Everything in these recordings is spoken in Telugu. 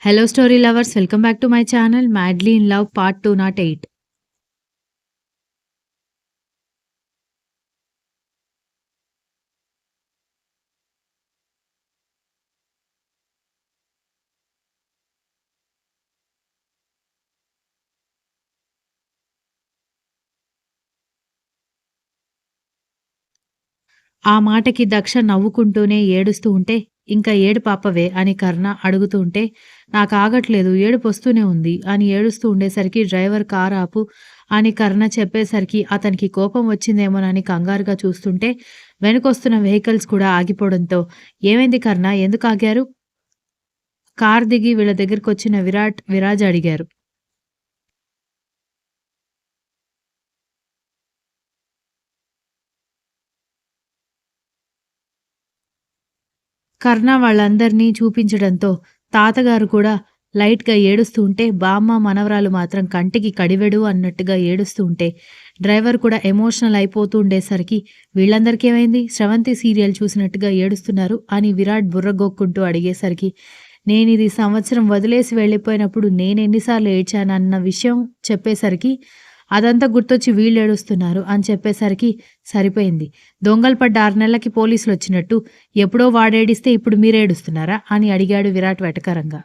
Hello, story lovers. Welcome back to my channel, Madly in Love Part 208. ఆ మాటకి దక్ష నవ్వుకుంటూనే ఏడుస్తూ ఉంటే, ఇంకా ఏడుపు ఆపవే అని కర్ణ అడుగుతూ ఉంటే, నాకాగట్లేదు ఏడుపొస్తూనే ఉంది అని ఏడుస్తూ ఉండేసరికి డ్రైవర్ కారు ఆపు అని కర్ణ చెప్పేసరికి అతనికి కోపం వచ్చిందేమోనని కంగారుగా చూస్తుంటే, వెనకొస్తున్న వెహికల్స్ కూడా ఆగిపోవడంతో, ఏమైంది కర్ణ ఎందుకాగారు? కారు దిగి వీళ్ళ దగ్గరకొచ్చిన విరాజ్ అడిగారు. కర్ణ వాళ్ళందర్నీ చూపించడంతో తాతగారు కూడా లైట్‌గా ఏడుస్తూ ఉంటే, బామ్మ, మనవరాలు మాత్రం కంటికి కడివెడు అన్నట్టుగా ఏడుస్తూ ఉంటే, డ్రైవర్ కూడా ఎమోషనల్ అయిపోతూ ఉండేసరికి వీళ్ళందరికేమైంది? స్రవంతి సీరియల్ చూసినట్టుగా ఏడుస్తున్నారు అని విరాట్ బుర్రగోక్కుంటూ అడిగేసరికి, నేనిది సంవత్సరం వదిలేసి వెళ్ళిపోయినప్పుడు నేనెన్ని సార్లు ఏడ్చానన్న విషయం చెప్పేసరికి, అదంతా గుర్తొచ్చి వీళ్ళేడుస్తున్నారు అని చెప్పేసరికి సరిపోయింది. దొంగలు పడ్డ 6 నెలలకి పోలీసులొచ్చినట్టు ఎప్పుడో వాడేడిస్తే ఇప్పుడు మీరేడుస్తున్నారా? అని అడిగాడు విరాట్ వెటకారంగా.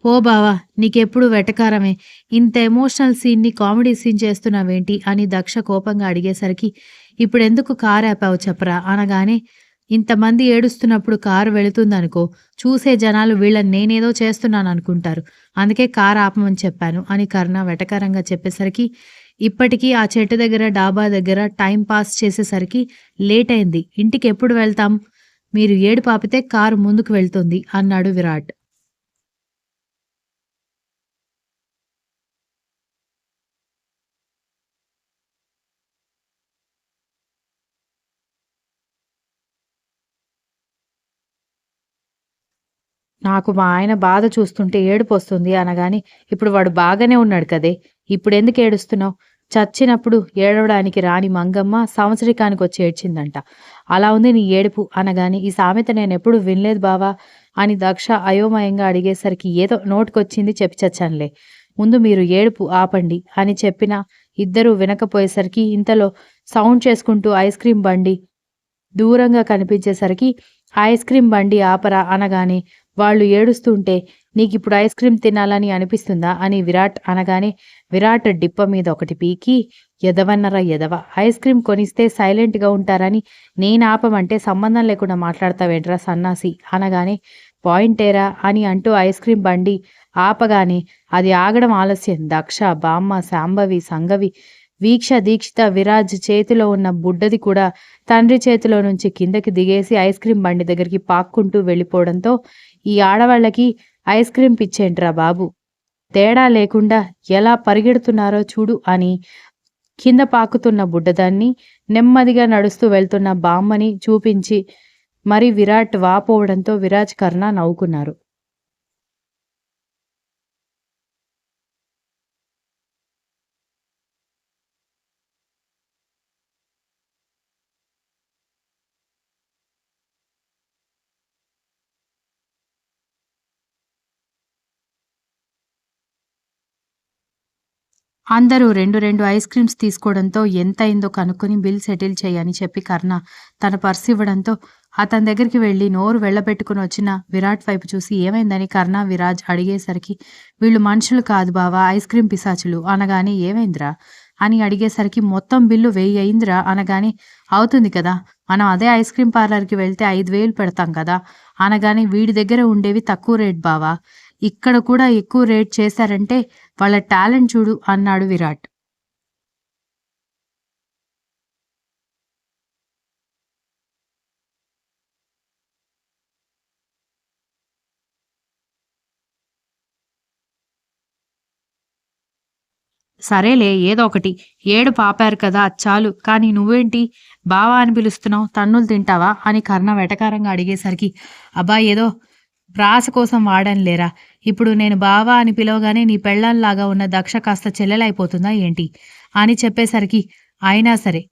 "పో బావ! నీకెప్పుడు వెటకారమే. ఇంత ఎమోషనల్ సీన్‌ని కామెడీ సీన్ చేస్తున్నావేంటి?" అని దక్ష కోపంగా అడిగేసరికి, "ఇప్పుడెందుకు కారాపావు చెప్పరా?" అనగానే, "ఇంతమంది ఏడుస్తున్నప్పుడు కారు వెళుతుందనుకో, చూసే జనాలు వీళ్ళని నేనేదో చేస్తున్నాననుకుంటారు. అందుకే కారు ఆపమని చెప్పాను" అని కర్ణ వెటకారంగా చెప్పేసరికి, ఇప్పటికి ఆ చెట్టు దగ్గర, డాబా దగ్గర టైం పాస్ చేసేసరికి లేటయింది. ఇంటికెప్పుడు వెళ్తాం? మీరు ఏడుపాపితే కారు ముందుకు వెళ్తుంది అన్నాడు విరాట్. నాకు మా ఆయన బాధ చూస్తుంటే ఏడుపొస్తుంది అనగానే, "ఇప్పుడు వాడు బాగానే ఉన్నాడు కదే! ఇప్పుడెందుకు ఏడుస్తున్నావు? చచ్చినప్పుడు ఏడవడానికి రాని మంగమ్మ సంవత్సరీకానికొచ్చి ఏడ్చిందంట. అలా ఉంది నీ ఏడుపు" అనగానే, "ఈ సామెత నేనెప్పుడు వినలేదు బావా" అని దక్ష అయోమయంగా అడిగేసరికి, "ఏదో నోటికొచ్చింది చెప్పి చచ్చానులే. ముందు మీరు ఏడుపు ఆపండి" అని చెప్పినా ఇద్దరూ వినకపోయేసరికి ఇంతలో సౌండ్ చేసుకుంటూ ఐస్ క్రీమ్ బండి దూరంగా కనిపించేసరికి, "ఐస్ క్రీమ్ బండి ఆపరా" అనగానే వాళ్ళు ఏడుస్తుంటే, "నీకిప్పుడు ఐస్ క్రీమ్ తినాలని అనిపిస్తుందా?" అని విరాట్ అనగానే, విరాట్ డిప్ప మీద ఒకటి పీకి, "ఎదవన్నరా ఎదవ! ఐస్ క్రీమ్ కొనిస్తే సైలెంట్‌గా ఉంటారని నేనాపమంటే సంబంధం లేకుండా మాట్లాడతావేంట్రా సన్నాసి" అనగానే, "పాయింటేరా" అని అంటూ ఐస్ క్రీమ్ బండి ఆపగానే అది ఆగడం ఆలస్యం. దక్ష, బామ్మ, శాంభవి, సంగవి, వీక్ష, దీక్షిత, విరాజ్ చేతిలో ఉన్న బుడ్డది కూడా తండ్రి చేతిలో నుంచి కిందకి దిగేసి ఐస్ క్రీమ్ బండి దగ్గరికి పాక్కుంటూ వెళ్ళిపోవడంతో, "ఈ ఆడవాళ్ళకి ఐస్ క్రీమ్ పిచ్చేంట్రా బాబు! తేడా లేకుండా ఎలా పరిగెడుతున్నారో చూడు" అని కింద పాకుతున్న బుడ్డదాన్ని, నెమ్మదిగా నడుస్తూ వెళ్తున్న బామ్మని చూపించి మరి విరాట్ వాపోవడంతో విరాజ్, కర్ణ నవ్వుకున్నారు. అందరూ 2 ఐస్ క్రీమ్స్ తీసుకోవడంతో ఎంతయిందో కనుక్కొని బిల్ సెటిల్ చెయ్యి అని చెప్పి కర్ణ తన పర్స్ ఇవ్వడంతో అతని దగ్గరికి వెళ్లి నోరు వెళ్ళబెట్టుకుని వచ్చిన విరాట్ వైపు చూసి ఏమైందని కర్ణ, విరాజ్ అడిగేసరికి, "వీళ్ళు మనుషులు కాదు బావా, ఐస్ క్రీమ్ పిశాచులు" అనగానే, "ఏమైందిరా?" అని అడిగేసరికి, "మొత్తం బిల్లు 1000 అయిందిరా" అనగానే, "అవుతుంది కదా! మనం అదే ఐస్ క్రీమ్ పార్లర్‌కి వెళ్తే 5000 పెడతాం కదా!" అనగానే, "వీడి దగ్గర ఉండేవి తక్కువ రేట్ బావా. ఇక్కడ కూడా ఎక్కువ రేట్ చేశారంటే వాళ్ళ టాలెంట్ చూడు" అన్నాడు విరాట్. సరేలే ఏదో ఒకటి. ఏడుపు ఆపారు కదా చాలు. కానీ నువ్వేంటి బావ అని పిలుస్తున్నావు? తన్నులు తింటావా? అని కర్ణ వెటకారంగా అడిగేసరికి, అబ్బా! ఏదో ప్రాస కోసం వాడానులేరా. ఇప్పుడు నేను బావ అని పిలవగానే నీ పెళ్ళాంలాగా ఉన్న దక్ష కాస్త చెల్లెలైపోతుందా ఏంటి? అని చెప్పేసరికి, అయినా సరే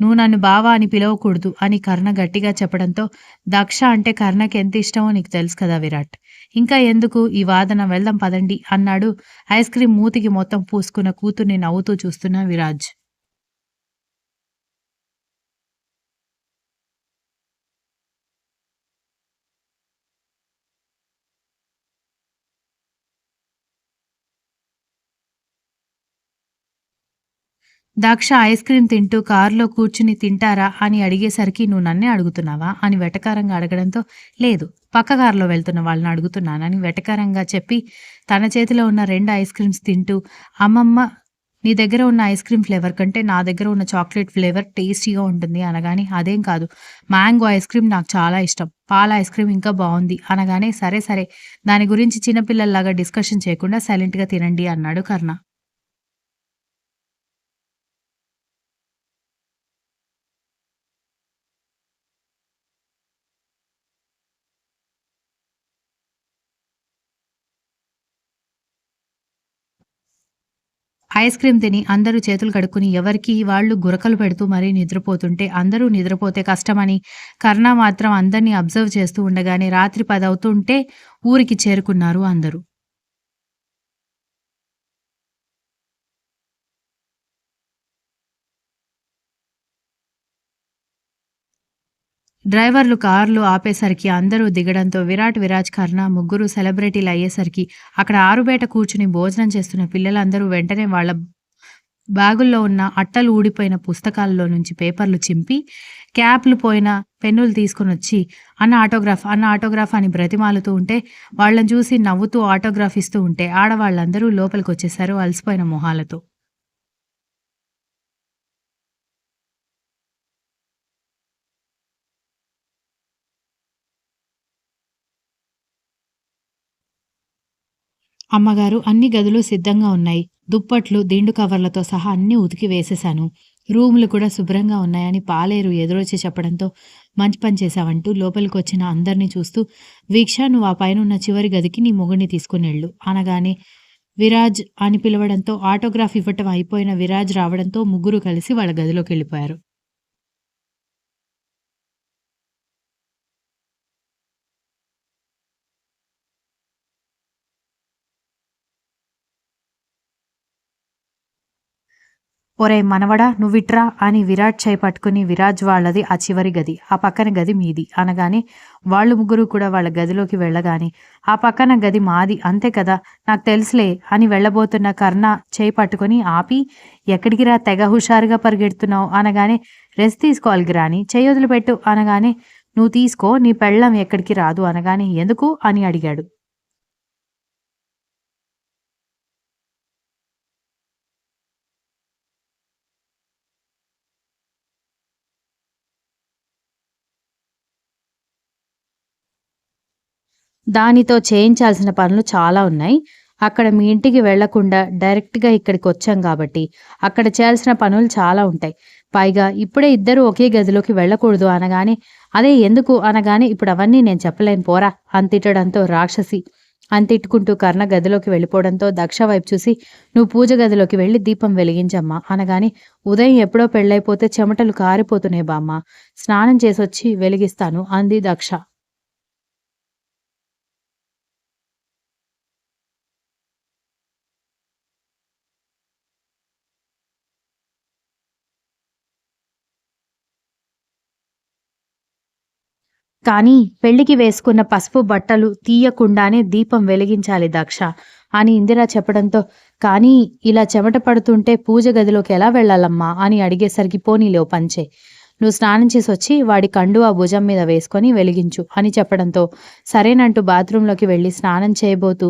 నువ్వు నన్ను బావ అని పిలవకూడదు అని కర్ణ గట్టిగా చెప్పడంతో, దక్ష అంటే కర్ణకి ఎంత ఇష్టమో నీకు తెలుసు కదా విరాట్. ఇంకా ఎందుకు ఈ వాదన, వెళ్దాం పదండి అన్నాడు ఐస్ క్రీం మూతికి మొత్తం పూసుకున్న కూతుర్ని నవ్వుతూ చూస్తున్న విరాజ్. దక్ష ఐస్ క్రీం తింటూ కారులో కూర్చుని తింటారా అని అడిగేసరికి, నువ్వు నన్నే అడుగుతున్నావా అని వెటకారంగా అడగడంతో, లేదు పక్క కారులో వెళ్తున్న వాళ్ళని అడుగుతున్నానని వెటకారంగా చెప్పి, తన చేతిలో ఉన్న 2 ఐస్ క్రీమ్స్ తింటూ, అమ్మమ్మ నీ దగ్గర ఉన్న ఐస్ క్రీమ్ ఫ్లేవర్ కంటే నా దగ్గర ఉన్న చాక్లెట్ ఫ్లేవర్ టేస్టీగా ఉంటుంది అనగానే, అదేం కాదు మ్యాంగో ఐస్ క్రీమ్ నాకు చాలా ఇష్టం, పాల ఐస్ క్రీమ్ ఇంకా బాగుంది అనగానే, సరే సరే దాని గురించి చిన్నపిల్లల్లాగా డిస్కషన్ చేయకుండా సైలెంట్గా తినండి అన్నాడు కర్ణ. ఐస్ క్రీమ్ తిని అందరూ చేతులు కడుక్కుని ఎవరికి వాళ్ళు గురకలు పెడుతూ మరీ నిద్రపోతుంటే, అందరూ నిద్రపోతే కష్టమని కర్ణ మాత్రం అందరినీ అబ్జర్వ్ చేస్తూ ఉండగానే రాత్రి 10 అవుతుంటే ఊరికి చేరుకున్నారు అందరూ. డ్రైవర్లు కార్లు ఆపేసరికి అందరూ దిగడంతో విరాట్, విరాజ్, కర్ణ ముగ్గురు సెలబ్రిటీలయ్యేసరికి అక్కడ ఆరుబయట కూర్చుని భోజనం చేస్తున్న పిల్లలందరూ వెంటనే వాళ్ళ బ్యాగుల్లో ఉన్న అట్టలు ఊడిపోయిన పుస్తకాల్లో నుంచి పేపర్లు చింపి, క్యాప్‌లు పోయిన పెన్నులు తీసుకొనొచ్చి, "అన్న ఆటోగ్రాఫ్, అన్న ఆటోగ్రాఫ్" అని బ్రతిమాలుతూ ఉంటే, వాళ్ళని చూసి నవ్వుతూ ఆటోగ్రాఫ్ ఇస్తూ ఉంటే, ఆడవాళ్ళందరూ లోపలికొచ్చేశారు అలసిపోయిన మొహాలతో. అమ్మగారు, అన్ని గదులు సిద్ధంగా ఉన్నాయి. దుప్పట్లు, దిండు కవర్లతో సహా అన్నీ ఉతికి వేసేశాను. రూములు కూడా శుభ్రంగా ఉన్నాయని పాలేరు ఎదురొచ్చి చెప్పడంతో, మంచి పని చేశావంటూ లోపలికొచ్చిన అందర్నీ చూస్తూ, వీక్ష నువ్వు ఆ పైనున్న చివరి గదికి నీ మొగుడిని తీసుకొనెళ్ళు అనగానే, విరాజ్ అని పిలవడంతో, ఆటోగ్రాఫ్ ఇవ్వటం అయిపోయిన విరాజ్ రావడంతో ముగ్గురు కలిసి వాళ్ళ గదిలోకెళ్ళిపోయారు. ఒరేయ్ మనవడా నువ్విట్రా అని విరాట్ చేయి పట్టుకుని, విరాజ్ వాళ్ళది ఆ చివరి గది, ఆ పక్కన గది మీది అనగానే, వాళ్ళు ముగ్గురు కూడా వాళ్ళ గదిలోకి వెళ్ళగానే, ఆ పక్కన గది మాది అంతే కదా నాకు తెలుసులే అని వెళ్ళబోతున్న కర్ణ చేయి పట్టుకొని ఆపి, ఎక్కడికిరా తెగ హుషారుగా పరిగెడుతున్నావు అనగానే, రెస్ట్ తీసుకోవాలి గ్రాని చెయ్యి వదిలిపెట్టు అనగానే, నువ్వు తీసుకో నీ పెళ్ళం ఎక్కడికి రాదు అనగానే, ఎందుకు అని అడిగాడు. దానితో చేయించాల్సిన పనులు చాలా ఉన్నాయి. అక్కడ మీ ఇంటికి వెళ్ళకుండా డైరెక్ట్‌గా ఇక్కడికొచ్చాం కాబట్టి, అక్కడ చేయాల్సిన పనులు చాలా ఉంటాయి. పైగా ఇప్పుడే ఇద్దరూ ఒకే గదిలోకి వెళ్ళకూడదు అనగానే, అదే ఎందుకు అనగానే, ఇప్పుడవన్నీ నేను చెప్పలేను పోరా అని తిట్టడంతో, రాక్షసి అని తిట్టుకుంటూ కర్ణ గదిలోకి వెళ్ళిపోవడంతో దక్ష వైపు చూసి, నువ్వు పూజ గదిలోకి వెళ్ళి దీపం వెలిగించమ్మా అనగానే, ఉదయం ఎప్పుడో పెళ్ళైపోతే చెమటలు కారిపోతున్నాయి బామ్మ. స్నానం చేసొచ్చి వెలిగిస్తాను అంది దక్ష. కానీ పెళ్లికి వేసుకున్న పసుపు బట్టలు తీయకుండానే దీపం వెలిగించాలి దక్ష అని ఇందిర చెప్పడంతో, కానీ ఇలా చెమట పడుతుంటే పూజ గదిలోకి ఎలా వెళ్ళాలమ్మా అని అడిగేసరికి, పోనీలే ఓ పంచే నువ్వు స్నానం చేసొచ్చి వాడి కండువా భుజం మీద వేసుకొని వెలిగించు అని చెప్పడంతో, సరేనంటూ బాత్రూంలోకి వెళ్ళి స్నానం చేయబోతూ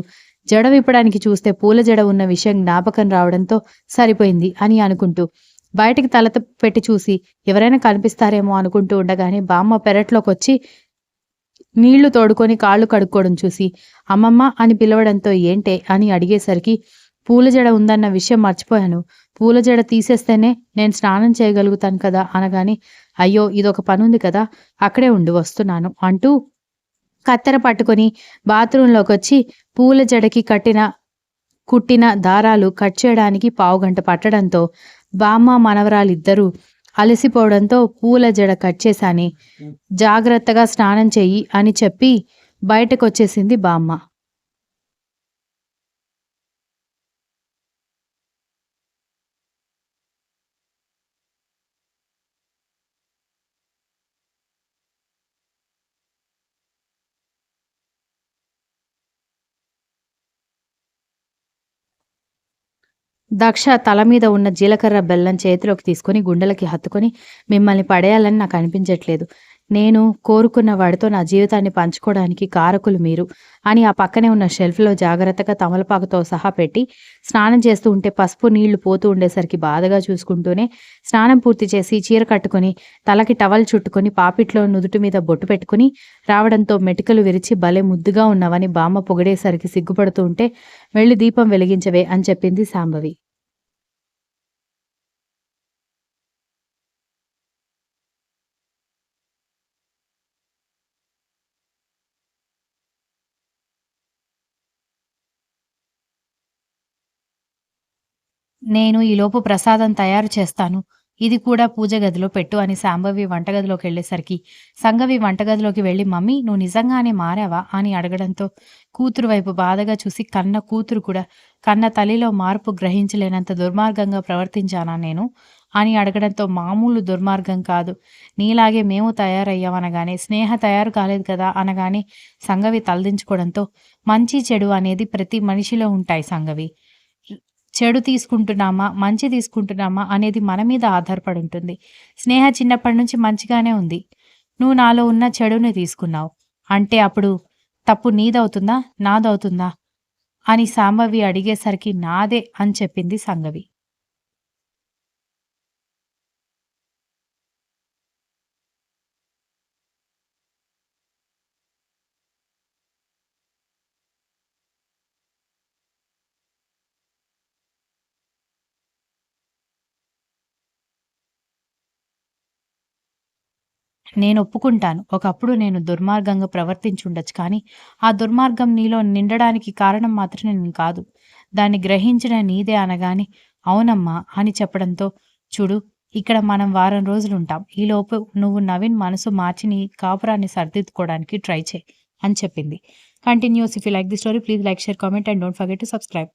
జడ విప్పడానికి చూస్తే పూల జడ ఉన్న విషయం జ్ఞాపకం రావడంతో, సరిపోయింది అని అనుకుంటూ బయటికి పెట్టి చూసి ఎవరైనా కనిపిస్తారేమో అనుకుంటూ ఉండగానే బామ్మ పెరట్లోకొచ్చి నీళ్లు తోడుకొని కాళ్ళు కడుక్కోవడం చూసి, అమ్మమ్మ అని పిలవడంతో, ఏంటే అని అడిగేసరికి, పూల జడ ఉందన్న విషయం మర్చిపోయాను. పూల జడ తీసేస్తేనే నేను స్నానం చేయగలుగుతాను కదా అనగాని, అయ్యో! ఇదొక పనుంది కదా! అక్కడే ఉండు వస్తున్నాను అంటూ కత్తెర పట్టుకొని బాత్రూంలోకొచ్చి పూల జడకి కుట్టిన దారాలు కట్ చేయడానికి పావుగంట పట్టడంతో బామ్మ, మనవరాలిద్దరూ అలసిపోవడంతో పూల జడ కట్ చేశాని. జాగ్రత్తగా స్నానం చెయ్యి అని చెప్పి బయటకొచ్చేసింది బామ్మ. దక్ష తల మీద ఉన్న జీలకర్ర బెల్లం చేతిలోకి తీసుకొని గుండెలకి హత్తుకొని, మిమ్మల్ని పడేయాలని నాకు అనిపించట్లేదు. నేను కోరుకున్న వాడితో నా జీవితాన్ని పంచుకోవడానికి కారకులు మీరు అని ఆ పక్కనే ఉన్న షెల్ఫ్‌లో జాగ్రత్తగా తమలపాకుతో సహా పెట్టి, స్నానం చేస్తూ ఉంటే పసుపు నీళ్లు పోతూ ఉండేసరికి బాధగా చూసుకుంటూనే స్నానం పూర్తి చేసి చీర కట్టుకొని, తలకి టవల్ చుట్టుకొని, పాపిట్లో నుదుటి మీద బొట్టు పెట్టుకుని రావడంతో మెటికలు విరిచి భలే ముద్దుగా ఉన్నావని బామ్మ పొగిడేసరికి సిగ్గుపడుతూ ఉంటే, "వెళ్లి దీపం వెలిగించవే" అని చెప్పింది శాంభవి. నేను ఈలోపు ప్రసాదం తయారు చేస్తాను. ఇది కూడా పూజ గదిలో పెట్టు అని శాంభవి వంటగదిలోకెళ్ళేసరికి, సంగవి వంటగదిలోకి వెళ్లి మమ్మీ నువ్వు నిజంగానే మారావా అని అడగడంతో కూతురు వైపు బాధగా చూసి కన్న కూతురు కూడా కన్న తల్లిలో మార్పు గ్రహించలేనంత దుర్మార్గంగా ప్రవర్తించానా నేను అని అడగడంతో మామూలు దుర్మార్గం కాదు. నీలాగే మేము తయారయ్యామనగానే స్నేహ తయారు కాలేదు కదా అనగానే సంగవి తలదించుకోవడంతో మంచి చెడు అనేది ప్రతి మనిషిలో ఉంటాయి సంగవి. చెడు తీసుకుంటున్నామా, మంచి తీసుకుంటున్నామా అనేది మన మీద ఆధారపడి ఉంటుంది. స్నేహ చిన్నప్పటి నుంచి మంచిగానే ఉంది. నువ్వు నాలో ఉన్న చెడుని తీసుకున్నావు. అంటే అప్పుడు తప్పు నీదవుతుందా? నాదవుతుందా? అని శాంభవి అడిగేసరికి నాదే అని చెప్పింది సంగవి. నేను ఒప్పుకుంటాను. ఒకప్పుడు నేను దుర్మార్గంగా ప్రవర్తించుండొచ్చు. కానీ, ఆ దుర్మార్గం నీలో నిండడానికి కారణం మాత్రం నేను కాదు. దాన్ని గ్రహించిన నీదే అనగానే, అవునమ్మా అని చెప్పడంతో, చూడు ఇక్కడ మనం వారం రోజులుంటాం. ఈలోపు నువ్వు నవీన్ మనసు మార్చి నీ కాపురాన్ని సరిదిద్దుకోవడానికి ట్రై చెయి అని చెప్పింది. Continuous if you like the story please like, share, comment and don't forget to subscribe.